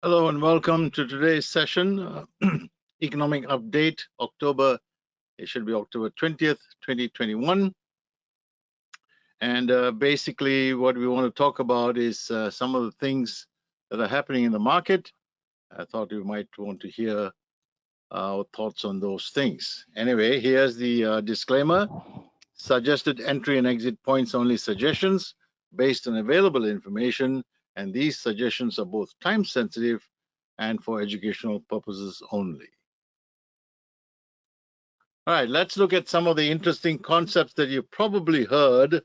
Hello and welcome to today's session, Economic Update, October, it should be October 20th, 2021. And basically what we want to talk about is some of the things that are happening in the market. I thought you might want to hear our thoughts on those things. Anyway, here's the disclaimer. Suggested entry and exit points only suggestions based on available information, and these suggestions are both time sensitive and for educational purposes only. All right, let's look at some of the interesting concepts that you probably heard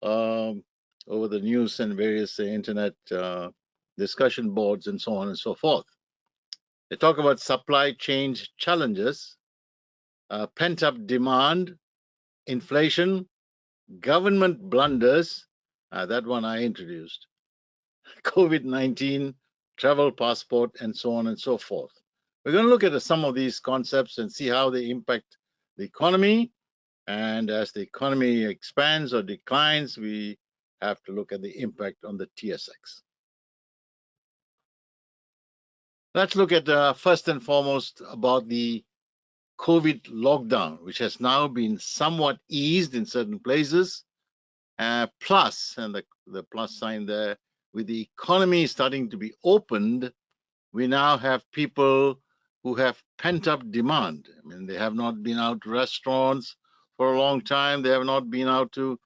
over the news and various internet discussion boards and so on and so forth. They talk about supply chain challenges, pent-up demand, inflation, government blunders, that one I introduced, COVID-19, travel passport, and so on and so forth. We're going to look at some of these concepts and see how they impact the economy. And as the economy expands or declines, we have to look at the impact on the TSX. Let's look at first and foremost about the COVID lockdown, which has now been somewhat eased in certain places. Plus, and the plus sign there, with the economy starting to be opened, we now have people who have pent-up demand. I mean, they have not been out to restaurants for a long time. They have not been out to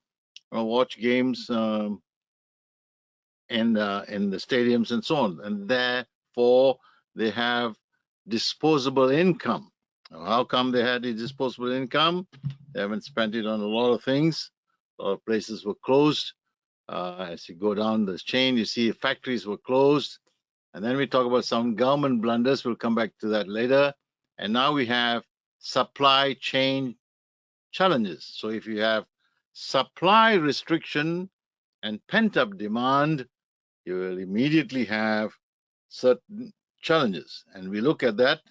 watch games in the stadiums and so on. And therefore, they have disposable income. How come they had the disposable income? They haven't spent it on a lot of things. A lot of places were closed. As you go down the chain, you see factories were closed. And then we talk about some government blunders. We'll come back to that later. And now we have supply chain challenges. So if you have supply restriction and pent-up demand, you will immediately have certain challenges. And we look at that.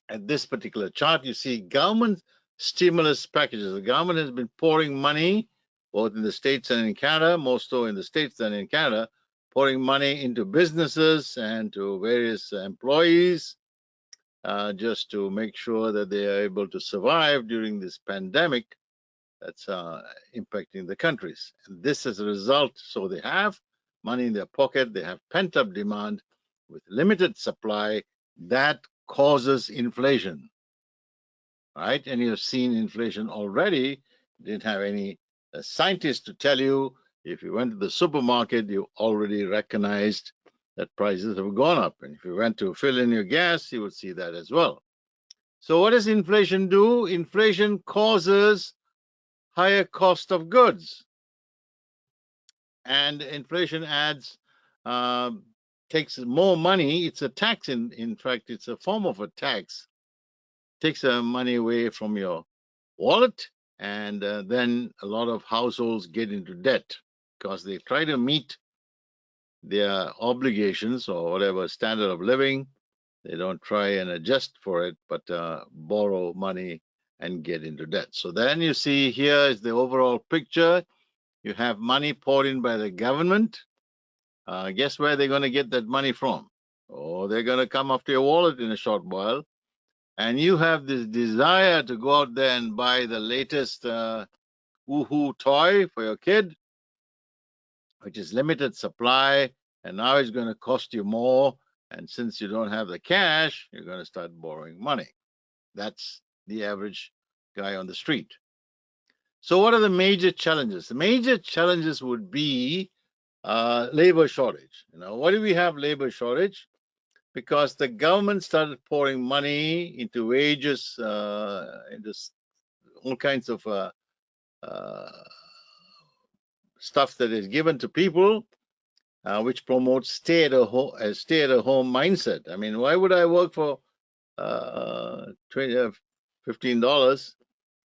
At this particular chart, you see government stimulus packages. The government has been pouring money, both in the States and in Canada, more so in the States than in Canada, pouring money into businesses and to various employees just to make sure that they are able to survive during this pandemic that's impacting the countries. And this as a result, so they have money in their pocket, they have pent-up demand with limited supply that causes inflation, right? And you've seen inflation already. Didn't have any scientists to tell you. If you went to the supermarket, you already recognized that prices have gone up. And if you went to fill in your gas, you would see that as well. So what does inflation do? Inflation causes higher cost of goods. And inflation adds, takes more money. It's a tax. In fact, it's a form of a tax. Takes money away from your wallet. And then a lot of households get into debt because they try to meet their obligations or whatever standard of living. They don't try and adjust for it, but borrow money and get into debt. So then you see here is the overall picture. You have money poured in by the government. Guess where they're going to get that money from? Oh, they're going to come after your wallet in a short while. And you have this desire to go out there and buy the latest woohoo toy for your kid, which is limited supply, and now it's going to cost you more. And since you don't have the cash, you're going to start borrowing money. That's the average guy on the street. So what are the major challenges? The major challenges would be labor shortage. Why do we have labor shortage? Because the government started pouring money into wages, into all kinds of stuff that is given to people, which promotes stay-at-home mindset. I mean, why would I work for $15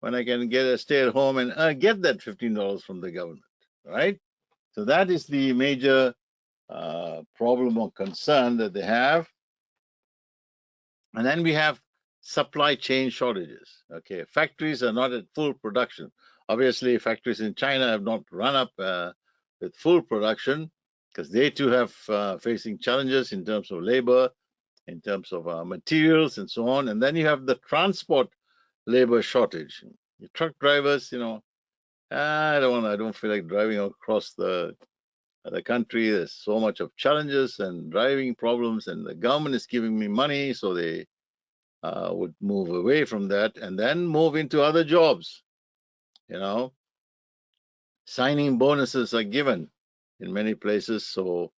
when I can get a stay-at-home and get that $15 from the government, right? So that is the major problem or concern that they have. And then we have supply chain shortages. Okay, factories are not at full production. Obviously, factories in China have not run up with full production, because they too have facing challenges in terms of labor, in terms of materials and so on. And then you have the transport labor shortage. The truck drivers, I don't feel like driving across the country. There's so much of challenges and driving problems, and the government is giving me money, so they would move away from that and then move into other jobs. Signing bonuses are given in many places, so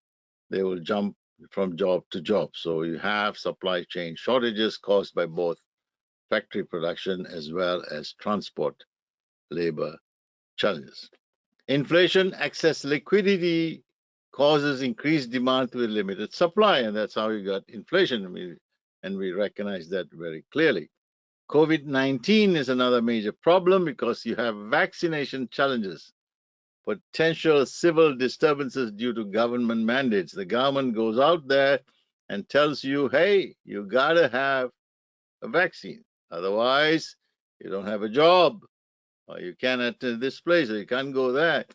they will jump from job to job. So you have supply chain shortages caused by both factory production as well as transport labor challenges. Inflation, excess liquidity causes increased demand with limited supply, and that's how you got inflation. And we recognize that very clearly. COVID-19 is another major problem because you have vaccination challenges, potential civil disturbances due to government mandates. The government goes out there and tells you, hey, you gotta have a vaccine. Otherwise, you don't have a job, or you can't enter this place, or you can't go there.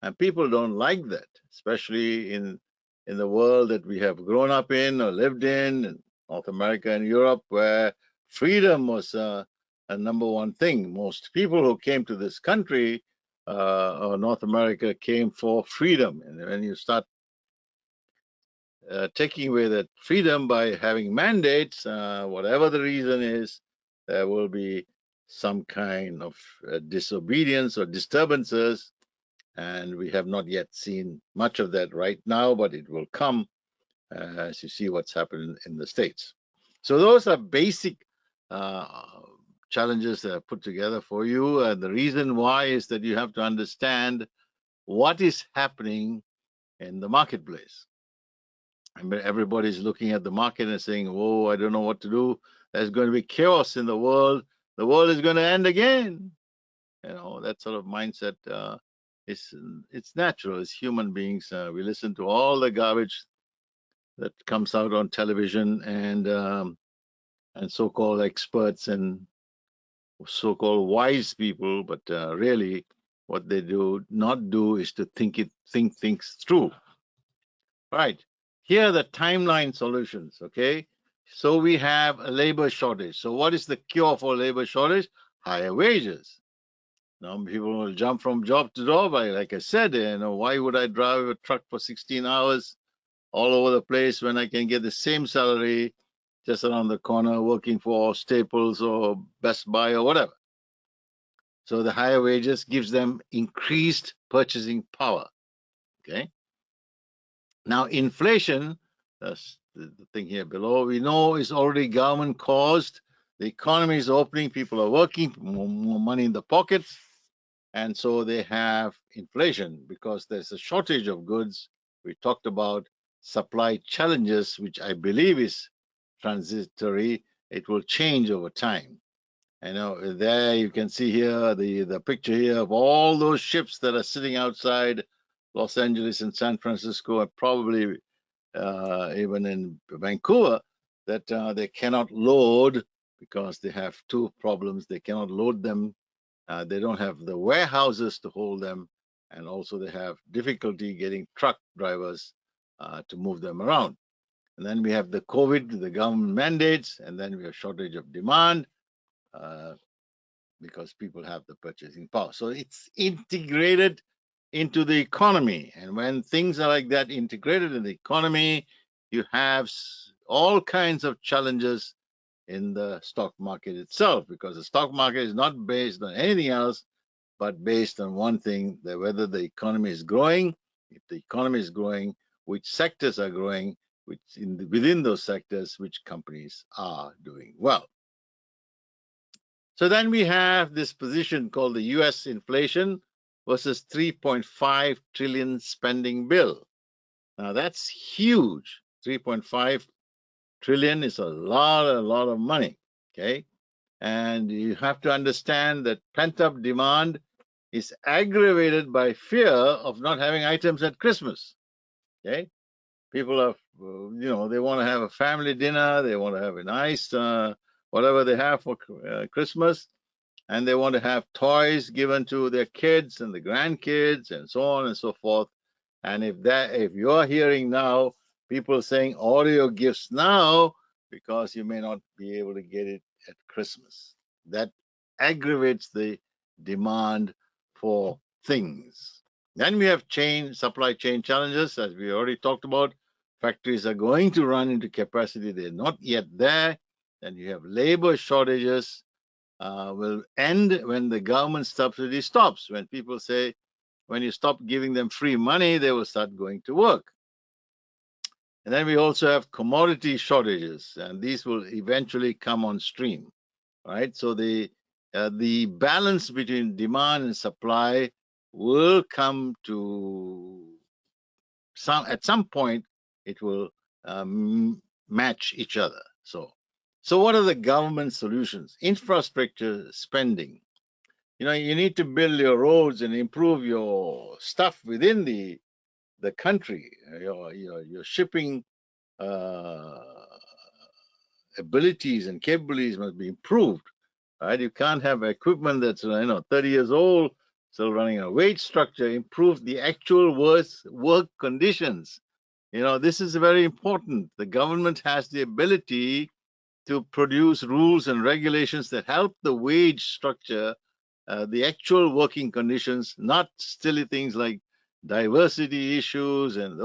And people don't like that, especially in the world that we have grown up in or lived in North America and Europe, where freedom was a number one thing. Most people who came to this country or North America came for freedom. And when you start taking away that freedom by having mandates, whatever the reason is, there will be some kind of disobedience or disturbances. And we have not yet seen much of that right now, but it will come as you see what's happening in the States. So those are basic challenges that are put together for you. And the reason why is that you have to understand what is happening in the marketplace. I mean, everybody's looking at the market and saying, "Oh, I don't know what to do. There's going to be chaos in the world. The world is going to end again." That sort of mindset it's natural. As human beings, we listen to all the garbage that comes out on television and so-called experts and so-called wise people, but really, what they do not do is to think things through. Right. Here are the timeline solutions, okay? So we have a labor shortage. So what is the cure for labor shortage? Higher wages. Now people will jump from job to job. Like I said, why would I drive a truck for 16 hours all over the place when I can get the same salary just around the corner working for Staples or Best Buy or whatever? So the higher wages gives them increased purchasing power, okay? Now, inflation, that's the thing here below, we know is already government caused. The economy is opening, people are working, more money in the pockets. And so they have inflation because there's a shortage of goods. We talked about supply challenges, which I believe is transitory. It will change over time. There you can see here the picture here of all those ships that are sitting outside Los Angeles and San Francisco, and probably even in Vancouver, that they cannot load because they have two problems. They cannot load them. They don't have the warehouses to hold them, and also they have difficulty getting truck drivers to move them around. And then we have the COVID, the government mandates, and then we have shortage of demand. Because people have the purchasing power. So it's integrated into the economy. And when things are like that integrated in the economy, you have all kinds of challenges in the stock market itself, because the stock market is not based on anything else, but based on one thing, that whether the economy is growing. If the economy is growing, which sectors are growing, within those sectors, which companies are doing well. So then we have this position called the US inflation versus 3.5 trillion spending bill. Now that's huge. 3.5 trillion is a lot of money, okay? And you have to understand that pent-up demand is aggravated by fear of not having items at Christmas, okay? People are, they want to have a family dinner, they want to have a nice, whatever they have for Christmas, and they want to have toys given to their kids and the grandkids and so on and so forth. And if you're hearing now people saying order your gifts now because you may not be able to get it at Christmas, that aggravates the demand for things. Then we have supply chain challenges, as we already talked about. Factories are going to run into capacity; they're not yet there. Then you have labor shortages. Will end when the government subsidy stops. When people say, when you stop giving them free money, they will start going to work. And then we also have commodity shortages, and these will eventually come on stream, right? So the balance between demand and supply will come to at some point it will match each other. So what are the government solutions? Infrastructure spending. You need to build your roads and improve your stuff within the country. Your shipping uh, abilities and capabilities must be improved, right? You can't have equipment that's 30 years old still running a wage structure. Improve the actual work conditions. This is very important. The government has the ability to produce rules and regulations that help the wage structure, the actual working conditions, not silly things like diversity issues and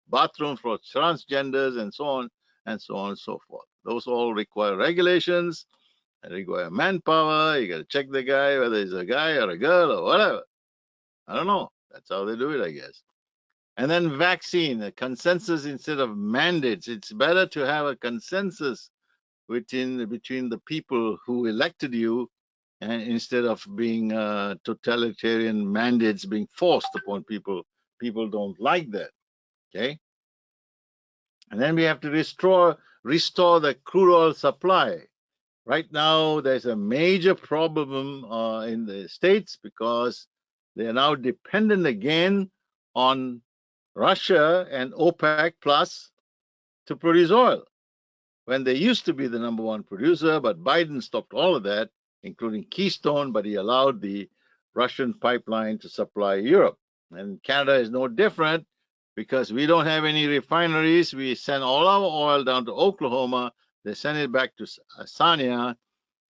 bathrooms for transgenders and so on and so on and so forth. Those all require regulations and require manpower. You got to check the guy whether he's a guy or a girl or whatever. I don't know. That's how they do it, I guess. And then vaccine, a consensus instead of mandates. It's better to have a consensus between the people who elected you, and instead of being totalitarian mandates being forced upon people. People don't like that. Okay. And then we have to restore the crude oil supply. Right now there's a major problem in the States because they are now dependent again on Russia and OPEC plus to produce oil, when they used to be the number one producer. But Biden stopped all of that, including Keystone, but he allowed the Russian pipeline to supply Europe. And Canada is no different because we don't have any refineries. We send all our oil down to Oklahoma. They send it back to Sarnia,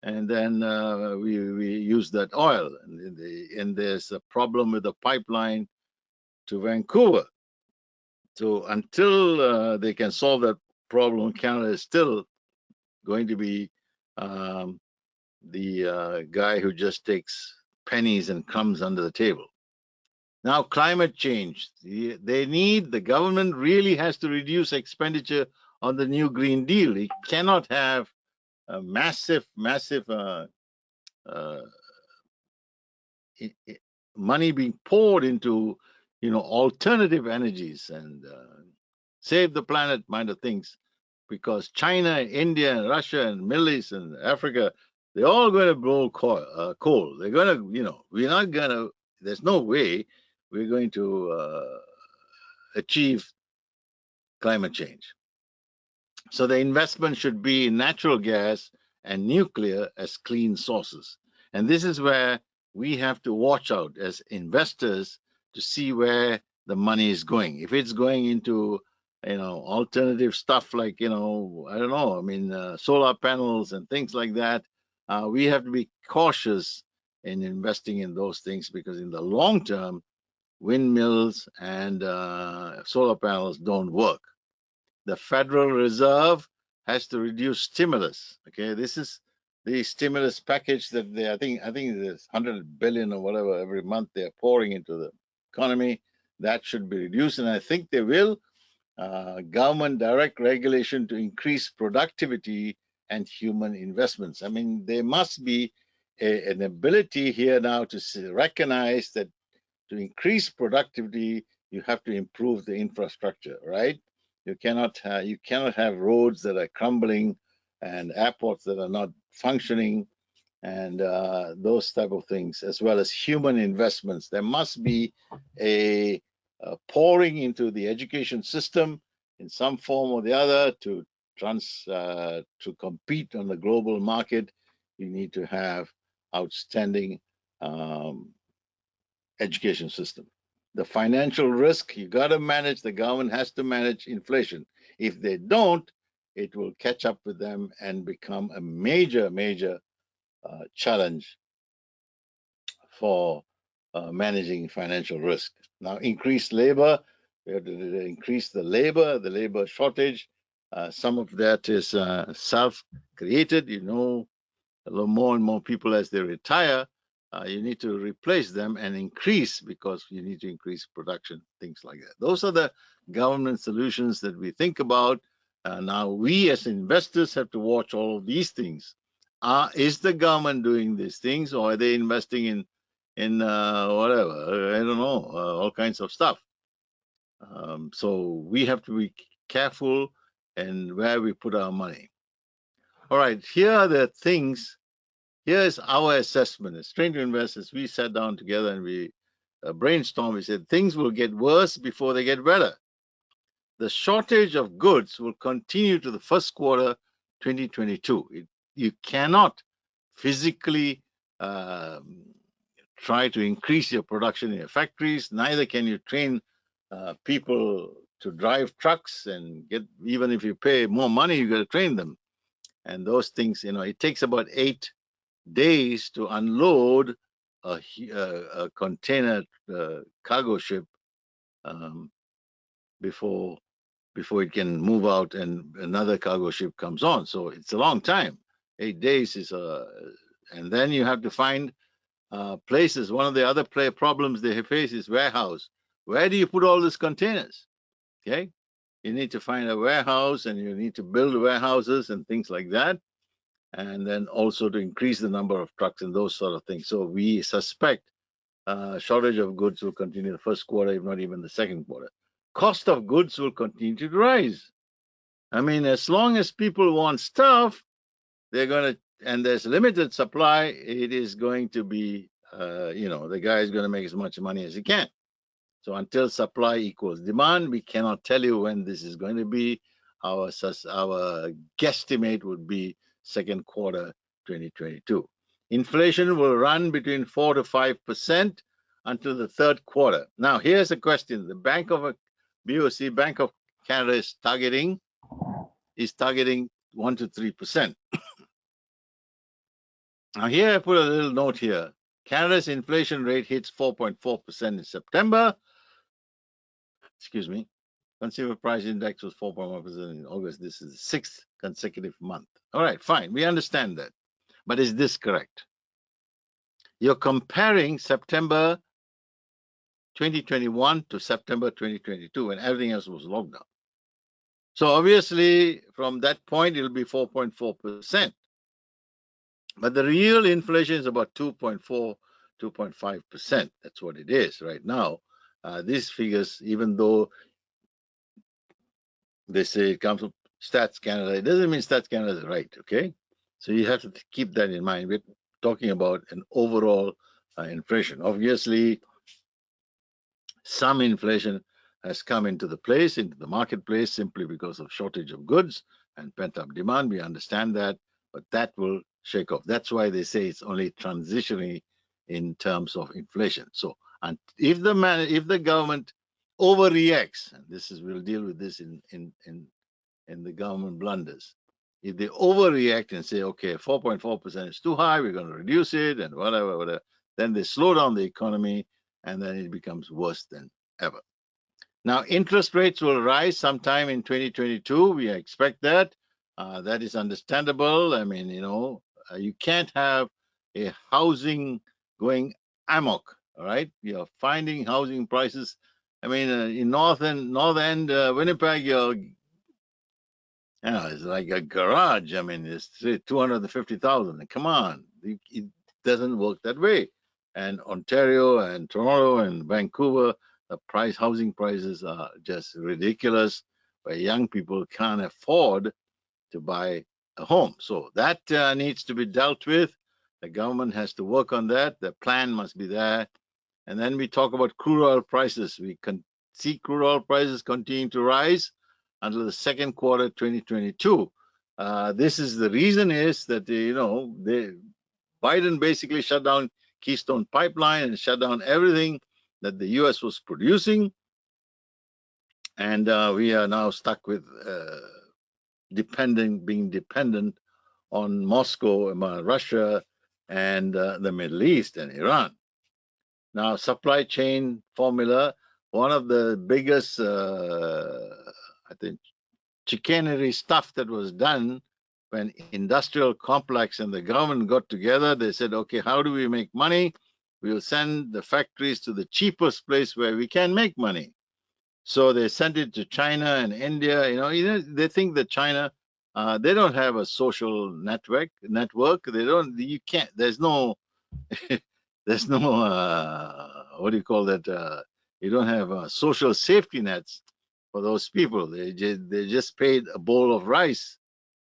and then we use that oil. And there's a problem with the pipeline to Vancouver. So until they can solve that problem, Canada is still going to be the guy who just takes pennies and crumbs under the table. Now, climate change. The government really has to reduce expenditure on the new Green Deal. It cannot have a massive uh, money being poured into, alternative energies and save the planet kind of things, because China, India, and Russia, and Middle East, and Africa, they're all going to blow coal. They're going to, we're not going to, there's no way we're going to achieve climate change. So the investment should be in natural gas and nuclear as clean sources. And this is where we have to watch out as investors to see where the money is going. If it's going into, alternative stuff like, I don't know, solar panels and things like that, we have to be cautious in investing in those things, because in the long term, windmills and solar panels don't work. The Federal Reserve has to reduce stimulus. Okay, this is the stimulus package that I think there's 100 billion or whatever every month they're pouring into the economy. That should be reduced, and I think they will. Government direct regulation to increase productivity and human investments. There must be an ability here now to recognize that to increase productivity, you have to improve the infrastructure, right? You cannot have roads that are crumbling and airports that are not functioning, and those type of things, as well as human investments. There must be a pouring into the education system in some form or the other to compete on the global market. You need to have outstanding education system. The financial risk, you got to manage, the government has to manage inflation. If they don't, it will catch up with them and become a major challenge for managing financial risk. Now, increased labor, we have to increase the labor shortage. Some of that is self-created. You know, a lot more and more people as they retire, you need to replace them and increase, because you need to increase production, things like that. Those are the government solutions that we think about. Now, we as investors have to watch all of these things. Is the government doing these things, or are they investing in whatever? I don't know, all kinds of stuff. So we have to be careful and where we put our money. All right, here are the things. Here's our assessment. As TRAIN2INVEST, as we sat down together and we brainstormed, we said things will get worse before they get better. The shortage of goods will continue to the first quarter 2022. You cannot physically try to increase your production in your factories. Neither can you train people to drive trucks and get, even if you pay more money, you got to train them. And those things, you know, it takes about 8 days to unload a container cargo ship before it can move out and another cargo ship comes on. So it's a long time. 8 days is and then you have to find places. One of the other problems they face is warehouse. Where do you put all these containers? Okay, you need to find a warehouse, and you need to build warehouses and things like that. And then also to increase the number of trucks and those sort of things. So we suspect shortage of goods will continue the first quarter, if not even the second quarter. Cost of goods will continue to rise. I mean, as long as people want stuff, they're going to, and there's limited supply, it is going to be, you know, the guy is going to make as much money as he can. So until supply equals demand, we cannot tell you when this is going to be. Our guesstimate would be second quarter 2022. Inflation will run between 4 to 5% until the third quarter. Now, here's a question. The BOC, Bank of Canada, is targeting 1 to 3%. Now, here I put a little note here. Canada's inflation rate hits 4.4% in September. Excuse me. Consumer price index was 4.1% in August. This is the 6th consecutive month. All right, fine. We understand that. But is this correct? You're comparing September 2021 to September 2022 when everything else was locked down. So obviously, from that point, it'll be 4.4%. But the real inflation is about 2.4, 2.5%. That's what it is right now. These figures, even though they say it comes from Stats Canada, it doesn't mean Stats Canada is right, okay? So you have to keep that in mind. We're talking about an overall inflation. Obviously, some inflation has come into the marketplace simply because of shortage of goods and pent-up demand. We understand that, but that will shake off. That's why they say it's only transitionary in terms of inflation. So, and if the government overreacts, and we'll deal with this in the government blunders. If they overreact and say, okay, 4.4% is too high, we're going to reduce it, and whatever, then they slow down the economy, and then it becomes worse than ever. Now, interest rates will rise sometime in 2022. We expect that. That is understandable. I mean, you know, you can't have a housing going amok, all right? You're finding housing prices. I mean, in north end Winnipeg, it's like a garage. I mean, it's 250,000. Come on, it doesn't work that way. And Ontario and Toronto and Vancouver, the housing prices are just ridiculous, where young people can't afford to buy a home. So that needs to be dealt with. The government has to work on that. The plan must be there. And then we talk about crude oil prices. We can see crude oil prices continue to rise until the second quarter 2022. This is the reason is that Biden basically shut down Keystone Pipeline and shut down everything that the US was producing, and we are now stuck with being dependent on Moscow, Russia, and the Middle East and Iran. Now, supply chain formula, one of the biggest, I think, chicanery stuff that was done when industrial complex and the government got together. They said, okay, how do we make money? We will send the factories to the cheapest place where we can make money. So they sent it to China and India. They think that China, they don't have a social network. They don't. You can't. There's no. There's no. What do you call that? You don't have social safety nets for those people. They just paid a bowl of rice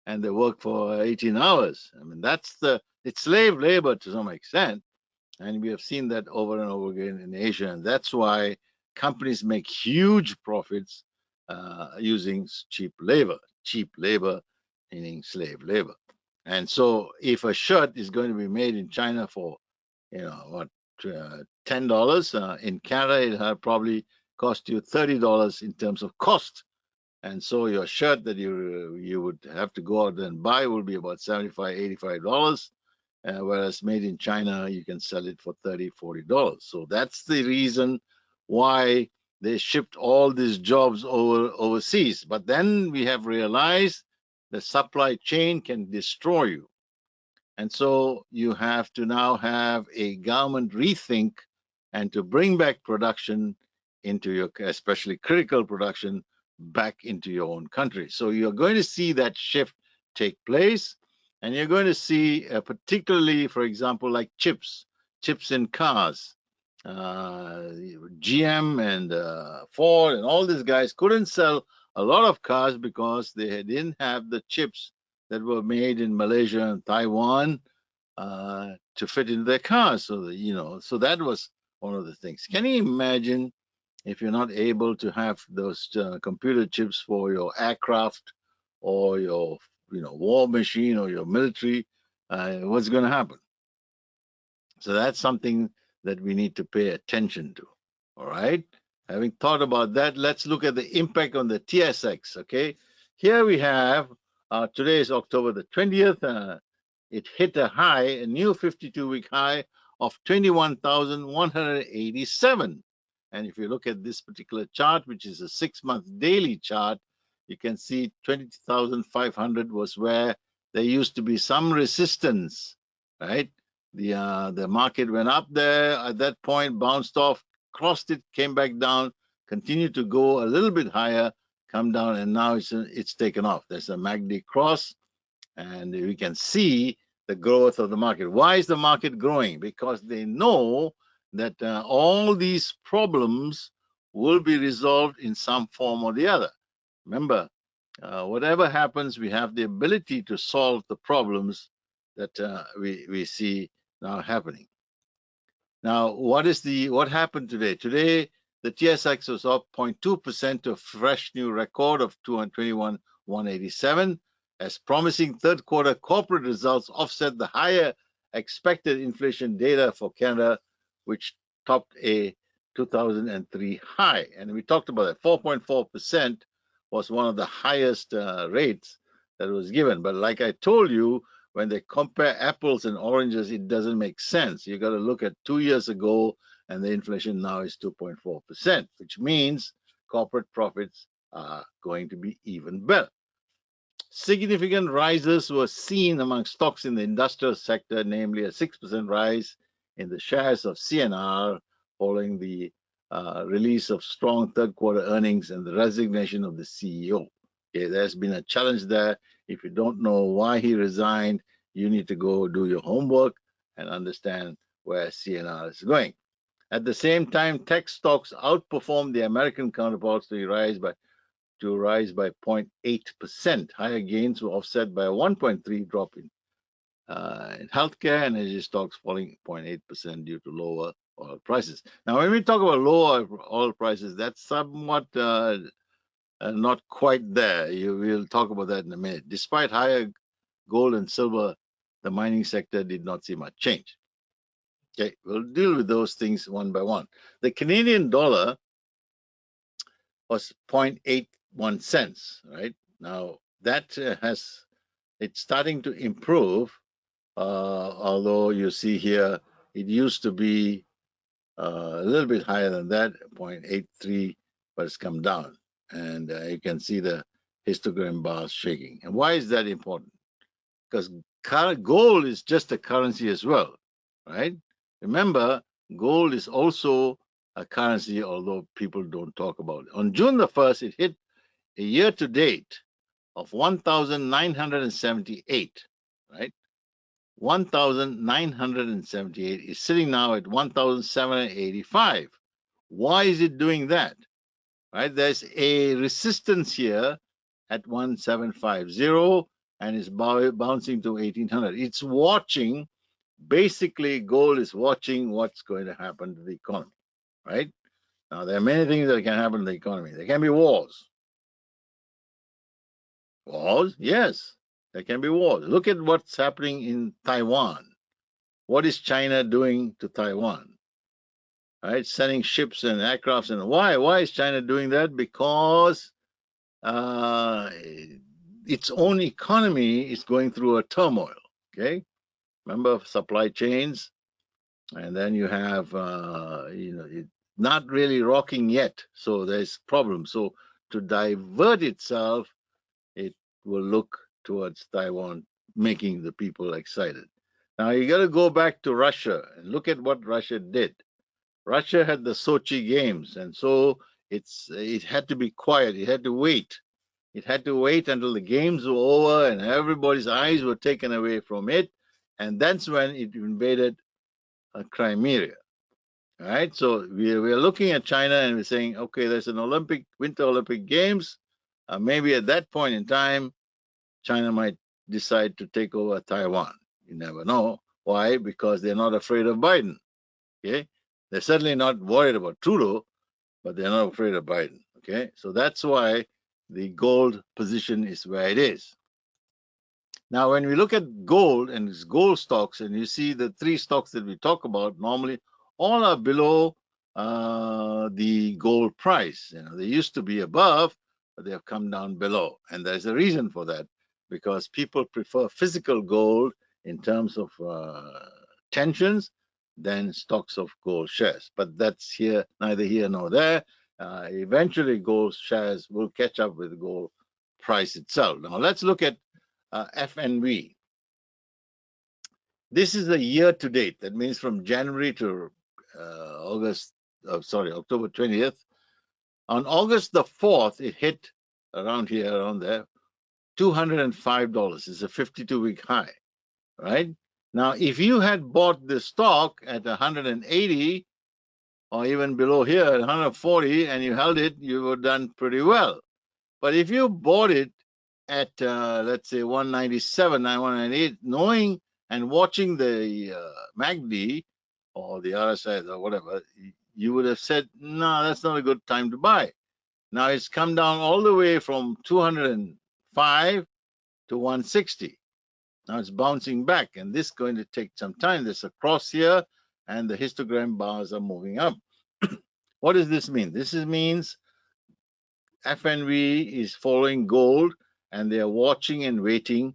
and they work for 18 hours. I mean, it's slave labor to some extent. And we have seen that over and over again in Asia. And that's why companies make huge profits using cheap labor, meaning slave labor. And so if a shirt is going to be made in China for, $10, in Canada, it'll probably cost you $30 in terms of cost. And so your shirt that you would have to go out and buy will be about $75, $85. Whereas made in China, you can sell it for $30, $40. So that's the reason why they shipped all these jobs overseas. But then we have realized the supply chain can destroy you. And so you have to now have a government rethink and to bring back production into your, especially critical production, back into your own country. So you're going to see that shift take place. And you're going to see, particularly, for example, like chips in cars. GM and Ford and all these guys couldn't sell a lot of cars because they didn't have the chips that were made in Malaysia and Taiwan to fit into their cars. So so that was one of the things. Can you imagine if you're not able to have those computer chips for your aircraft or your war machine or your military? What's going to happen? So that's something that we need to pay attention to. All right. Having thought about that, let's look at the impact on the TSX. Okay. Here we have today is October the 20th. It hit a new 52-week high of 21,187. And if you look at this particular chart, which is a 6-month daily chart, you can see 20,500 was where there used to be some resistance, right? The market went up there at that point, bounced off, crossed it, came back down, continued to go a little bit higher, come down, and now it's taken off. There's a MACD cross, and we can see the growth of the market. Why is the market growing? Because they know that all these problems will be resolved in some form or the other. Remember, whatever happens, we have the ability to solve the problems that we see now happening. Now, what happened today? Today, the TSX was up 0.2% to a fresh new record of 221,187, as promising third quarter corporate results offset the higher expected inflation data for Canada, which topped a 2003 high. And we talked about that. 4.4% was one of the highest rates that was given. But like I told you, when they compare apples and oranges, it doesn't make sense. You got to look at 2 years ago, and the inflation now is 2.4%, which means corporate profits are going to be even better. Significant rises were seen among stocks in the industrial sector, namely a 6% rise in the shares of CNR following the release of strong third quarter earnings and the resignation of the CEO. Okay, there's been a challenge there. If you don't know why he resigned, you need to go do your homework and understand where CNR is going. At the same time, tech stocks outperformed the American counterparts to rise by 0.8%. Higher gains were offset by a 1.3% drop in healthcare and energy stocks falling 0.8% due to lower oil prices. Now, when we talk about lower oil prices, that's somewhat not quite there. We'll talk about that in a minute. Despite higher gold and silver, the mining sector did not see much change. Okay, we'll deal with those things one by one. The Canadian dollar was 0.81 cents, right? Now that it's starting to improve, although you see here it used to be a little bit higher than that, 0.83, but it's come down. And you can see the histogram bars shaking. And why is that important? Because gold is just a currency as well, right? Remember, gold is also a currency, although people don't talk about it. On June the 1st, it hit a year to date of 1,978, right? 1,978 is sitting now at 1,785. Why is it doing that? Right? There's a resistance here at 1,750 and it's bouncing to 1,800. It's watching, basically, gold is watching what's going to happen to the economy, right? Now, there are many things that can happen to the economy. There can be wars. Wars? Yes, there can be wars. Look at what's happening in Taiwan. What is China doing to Taiwan? Right, sending ships and aircrafts. And why is China doing that? Because its own economy is going through a turmoil. Okay, remember supply chains, and then you have it not really rocking yet, so there's problems. So to divert itself, it will look towards Taiwan, making the people excited. Now you got to go back to Russia and look at what Russia did. Russia had the Sochi Games, and so it had to be quiet. It had to wait. It had to wait until the games were over and everybody's eyes were taken away from it, and that's when it invaded Crimea. All right, so we're looking at China and we're saying, okay, there's an Winter Olympic Games. Maybe at that point in time, China might decide to take over Taiwan. You never know. Why? Because they're not afraid of Biden. Okay, they're certainly not worried about Trudeau, but they're not afraid of Biden. Okay, so that's why the gold position is where it is. Now, when we look at gold and its gold stocks, and you see the three stocks that we talk about, normally all are below the gold price. They used to be above, but they have come down below. And there's a reason for that, because people prefer physical gold in terms of tensions than stocks of gold shares. But that's neither here nor there. Eventually, gold shares will catch up with gold price itself. Now, let's look at FNV. This is the year to date. That means from January to October 20th. On August the 4th, it hit around there, $205. It's a 52-week high, right? Now, if you had bought the stock at 180 or even below here at 140 and you held it, you would have done pretty well. But if you bought it at let's say 197, 198, knowing and watching the MACD or the RSI or whatever, you would have said, no, that's not a good time to buy. Now it's come down all the way from 205 to 160. Now it's bouncing back, and this is going to take some time. There's a cross here, and the histogram bars are moving up. What does this mean? This means FNV is following gold, and they are watching and waiting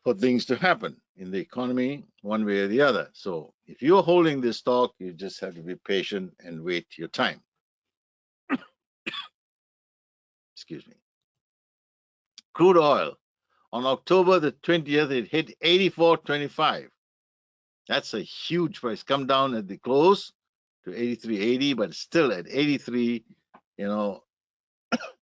for things to happen in the economy one way or the other. So if you're holding this stock, you just have to be patient and wait your time. Excuse me. Crude oil. On October the 20th, it hit 84.25. That's a huge price. Come down at the close to 83.80, but still at 83,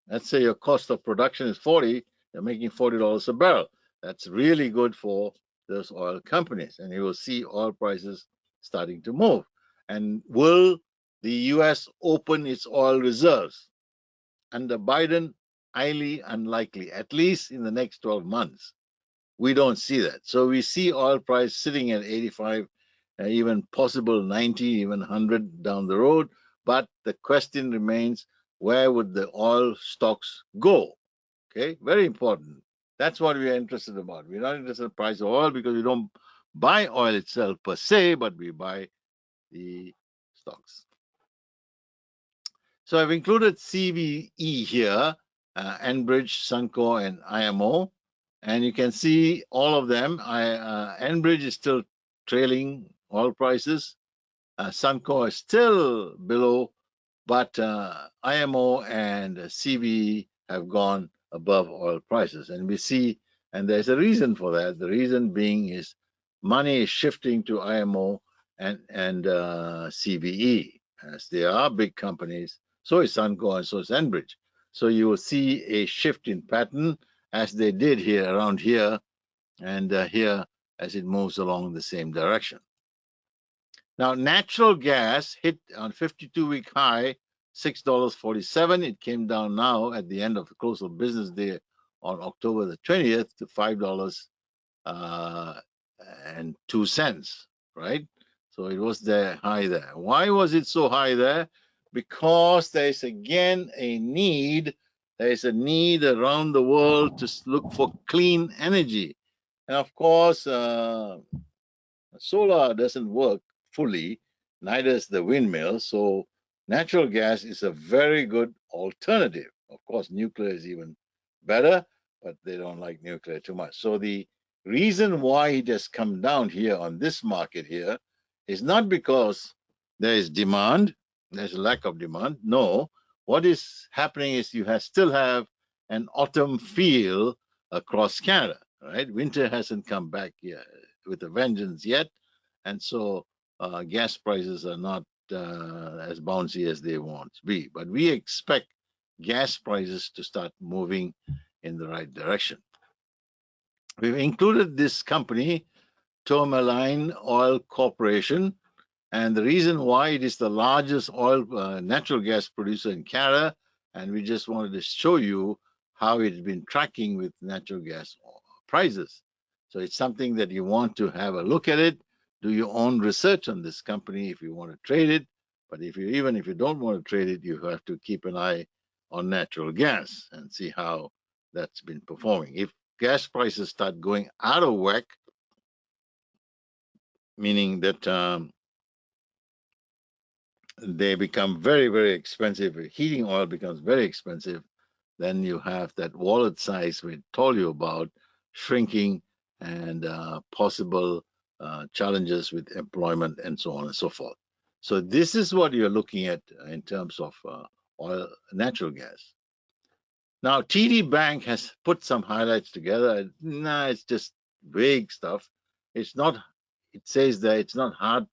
let's say your cost of production is 40, you're making $40 a barrel. That's really good for those oil companies, and you will see oil prices starting to move. And will the U.S. open its oil reserves? Under Biden, highly unlikely, at least in the next 12 months. We don't see that. So we see oil price sitting at 85, even possible 90, even 100 down the road. But the question remains, where would the oil stocks go? Okay, very important. That's what we are interested about. We're not interested in the price of oil because we don't buy oil itself per se, but we buy the stocks. So I've included CVE here, Enbridge, Suncor, and IMO. And you can see all of them. Enbridge is still trailing oil prices. Suncor is still below, but IMO and CVE have gone above oil prices. And we see, and there's a reason for that. The reason being is money is shifting to IMO and CVE, as they are big companies. So is Suncor and so is Enbridge. So you will see a shift in pattern as they did here around here and here as it moves along the same direction. Now, natural gas hit on 52-week high, $6.47. It came down now at the end of the close of business day on October the 20th to $5.02, right? So it was there high there. Why was it so high there? Because there is again a need. There is a need around the world to look for clean energy. And of course, solar doesn't work fully, neither is the windmill. So natural gas is a very good alternative. Of course, nuclear is even better, but they don't like nuclear too much. So the reason why it has come down here on this market here is not because there is demand, there's a lack of demand. No, what is happening is you still have an autumn feel across Canada, right? Winter hasn't come back yet with a vengeance yet, and so gas prices are not as bouncy as they want to be. But we expect gas prices to start moving in the right direction. We've included this company, Turmeric Oil Corporation, and the reason why it is the largest oil natural gas producer in Canada, and we just wanted to show you how it's been tracking with natural gas prices. So it's something that you want to have a look at it, do your own research on this company if you want to trade it. But even if you don't want to trade it, you have to keep an eye on natural gas and see how that's been performing. If gas prices start going out of whack, meaning that they become very, very expensive, heating oil becomes very expensive, then you have that wallet size we told you about shrinking and possible challenges with employment and so on and so forth. So this is what you're looking at in terms of oil, natural gas. Now, TD Bank has put some highlights together. Nah, it's just vague stuff. It's not, it says that it's not hard,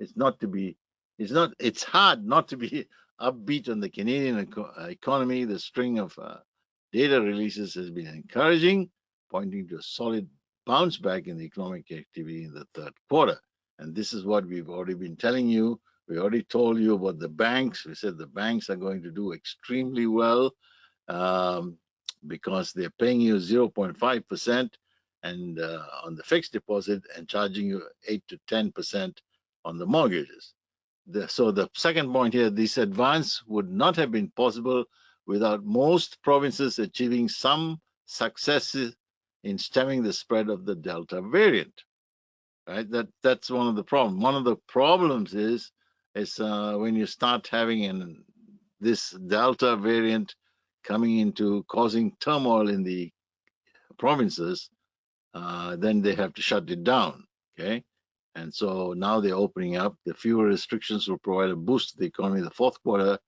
it's not to be, it's hard not to be upbeat on the Canadian economy. The string of data releases has been encouraging, pointing to a solid bounce back in the economic activity in the third quarter. And this is what we've already been telling you. We already told you about the banks. We said the banks are going to do extremely well because they're paying you 0.5% and on the fixed deposit and charging you 8 to 10% on the mortgages. So the second point here, this advance would not have been possible without most provinces achieving some successes in stemming the spread of the Delta variant. Right? That's one of the problems. One of the problems is when you start having this Delta variant coming into causing turmoil in the provinces, then they have to shut it down. Okay. And so now they're opening up. The fewer restrictions will provide a boost to the economy in the fourth quarter,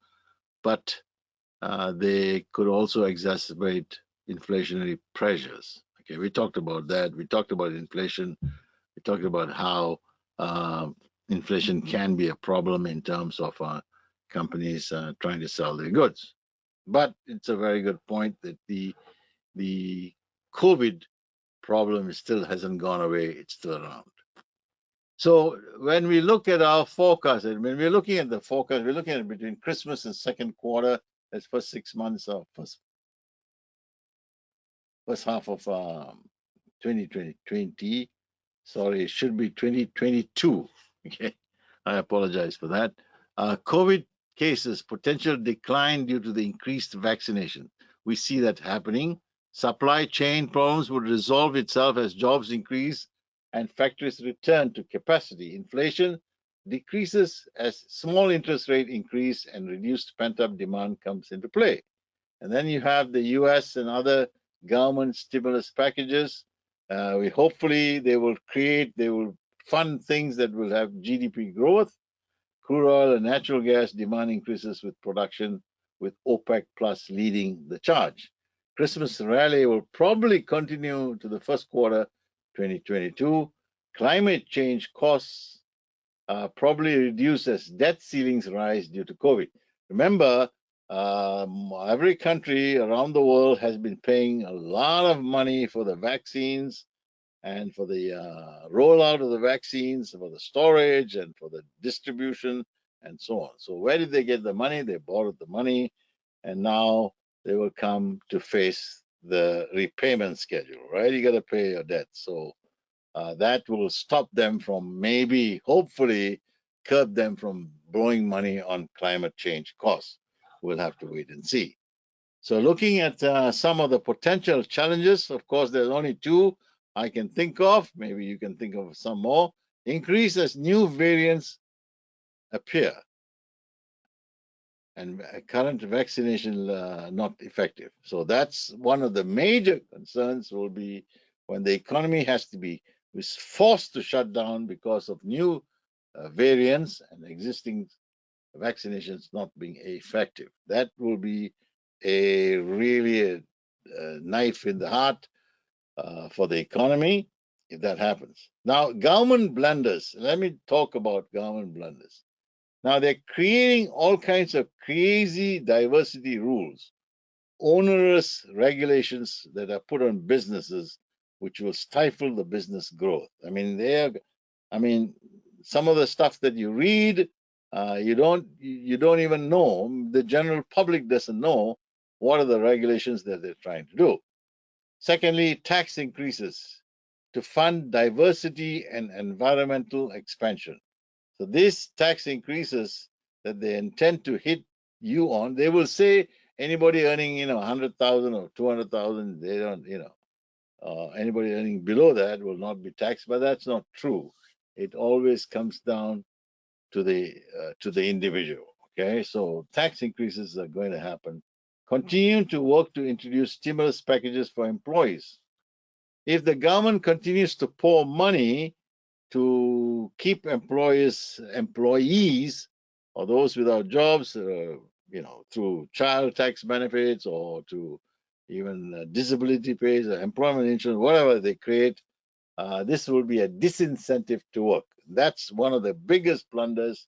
but they could also exacerbate inflationary pressures. Okay, we talked about that. We talked about inflation. We talked about how inflation can be a problem in terms of companies trying to sell their goods. But it's a very good point that the COVID problem still hasn't gone away. It's still around. So when we look at our forecast, and when we're looking at the forecast, we're looking at between Christmas and second quarter, that's first 6 months of first half of 2020. Sorry, it should be 2022. Okay, I apologize for that. COVID cases, potential decline due to the increased vaccination. We see that happening. Supply chain problems would resolve itself as jobs increase and factories return to capacity. Inflation decreases as small interest rate increase and reduced pent-up demand comes into play. And then you have the US and other government stimulus packages. Hopefully they will fund things that will have GDP growth. Crude oil and natural gas demand increases with production, with OPEC plus leading the charge. Christmas rally will probably continue to the first quarter 2022. Climate change costs probably reduce as debt ceilings rise due to COVID. Remember, every country around the world has been paying a lot of money for the vaccines and for the rollout of the vaccines, for the storage and for the distribution and so on. So where did they get the money? They borrowed the money, and now they will come to face the repayment schedule, right? You got to pay your debt. So that will stop them from hopefully, curb them from blowing money on climate change costs. We'll have to wait and see. So looking at some of the potential challenges, of course, there's only two I can think of. Maybe you can think of some more. Increase as new variants appear and current vaccination not effective. So that's one of the major concerns will be when the economy was forced to shut down because of new variants and existing vaccinations not being effective. That will be a knife in the heart for the economy if that happens. Now, government blunders. Let me talk about government blunders. Now, they're creating all kinds of crazy diversity rules, onerous regulations that are put on businesses, which will stifle the business growth. I mean, some of the stuff that you read, you don't even know. The general public doesn't know what are the regulations that they're trying to do. Secondly, tax increases to fund diversity and environmental expansion. So these tax increases that they intend to hit you on, they will say anybody earning 100,000 or 200,000, they don't anybody earning below that will not be taxed, but that's not true. It always comes down to the individual. Okay, so tax increases are going to happen. Continue to work to introduce stimulus packages for employees. If the government continues to pour money to keep employees or those without jobs, through child tax benefits or to even disability pays or employment insurance, whatever they create, this will be a disincentive to work. That's one of the biggest blunders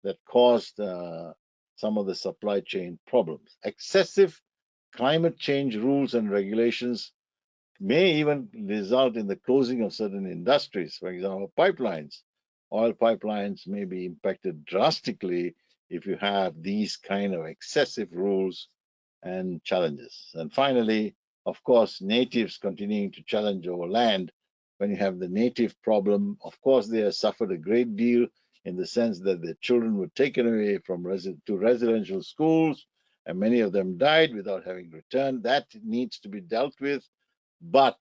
that caused some of the supply chain problems. Excessive climate change rules and regulations may even result in the closing of certain industries. For example, pipelines. Oil pipelines may be impacted drastically if you have these kind of excessive rules and challenges. And finally, of course, natives continuing to challenge over land. When you have the native problem, of course, they have suffered a great deal in the sense that their children were taken away to residential schools, and many of them died without having returned. That needs to be dealt with. But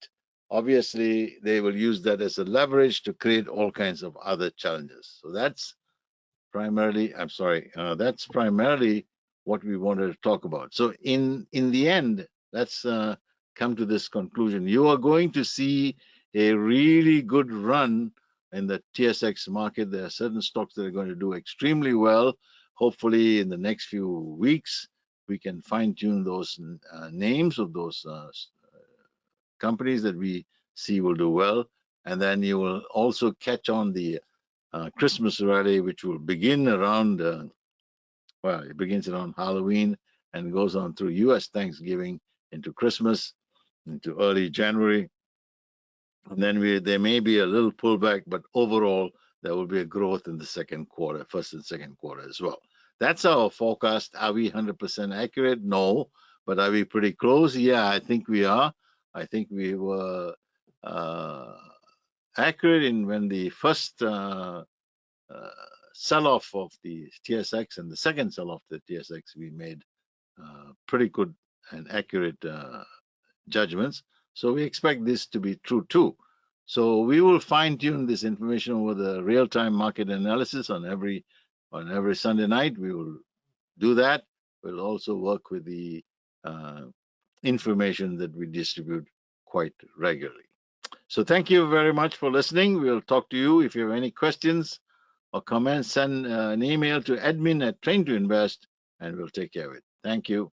obviously, they will use that as a leverage to create all kinds of other challenges. So that's primarily, that's primarily what we wanted to talk about. So in the end, let's come to this conclusion. You are going to see a really good run in the TSX market. There are certain stocks that are going to do extremely well. Hopefully, in the next few weeks, we can fine-tune those names of those companies that we see will do well, and then you will also catch on the Christmas rally, which will begin around it begins around Halloween and goes on through U.S. Thanksgiving into Christmas into early January, and then there may be a little pullback, but overall there will be a growth in the first and second quarter as well. That's our forecast. Are we 100% accurate? No, but are we pretty close? Yeah, I think we are. I think we were accurate in when the first sell-off of the TSX and the second sell-off of the TSX, we made pretty good and accurate judgments. So we expect this to be true too. So we will fine tune this information over the real-time market analysis on every Sunday night. We will do that. We'll also work with the information that we distribute quite regularly. So thank you very much for listening. We'll talk to you. If you have any questions or comments, send an email to admin@train2invest, and we'll take care of it. Thank you.